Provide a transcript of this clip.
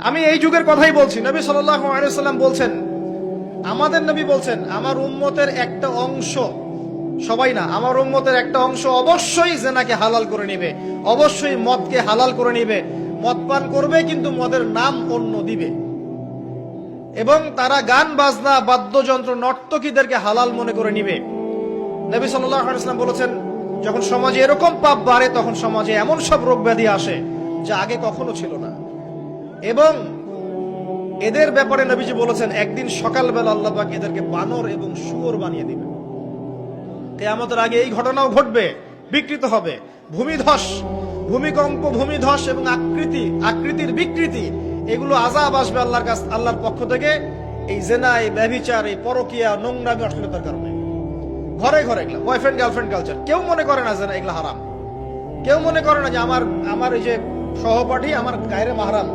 আমি এই যুগের কথাই বলছি। নবী সাল্লাল্লাহু আলাইহি ওয়াসাল্লাম বলছেন, আমাদের নবী বলছেন, আমার উম্মতের একটা অংশ, সবাই না, আমার উম্মতের একটা অংশ অবশ্যই জেনাকে হালাল করে নিবে, অবশ্যই মদকে হালাল করে নিবে, মদ পান করবে কিন্তু মদের নাম অন্য দিবে, এবং তারা গান বাজনা বাদ্যযন্ত্র নর্তকীদেরকে হালাল মনে করে নিবে। নবী সাল্লাল্লাহু আলাইহি ওয়াসাল্লাম বলেছেন, যখন সমাজে এরকম পাপ বাড়ে তখন সমাজে এমন সব রোগ ব্যাধি আসে যা আগে কখনো ছিল না। এবং এদের ব্যাপারে নবীজি বলেছেন, একদিন সকালবেলা আল্লাহ পাক এদেরকে বানর এবং শুয়োর বানিয়ে দিবে। কিয়ামতের আগে এই ঘটনাও ঘটবে, বিকৃত হবে, ভূমিধস, ভূমিকম্প, ভূমিধস এবং আকৃতির বিকৃতি, এগুলো আযাব আসবে আল্লাহর পক্ষ থেকে, এই জেনা, এই ব্যভিচার, এই পরকিয়া, নোংরামি, অশ্লীলতার কারণে। ঘরে ঘরে এগুলা বয়ফ্রেন্ড গার্লফ্রেন্ড কালচার। কেউ মনে করে না যে না এগুলা হারাম, কেউ মনে করে না যে আমার এই যে সহপাঠী আমার গায়ের মাহরাম,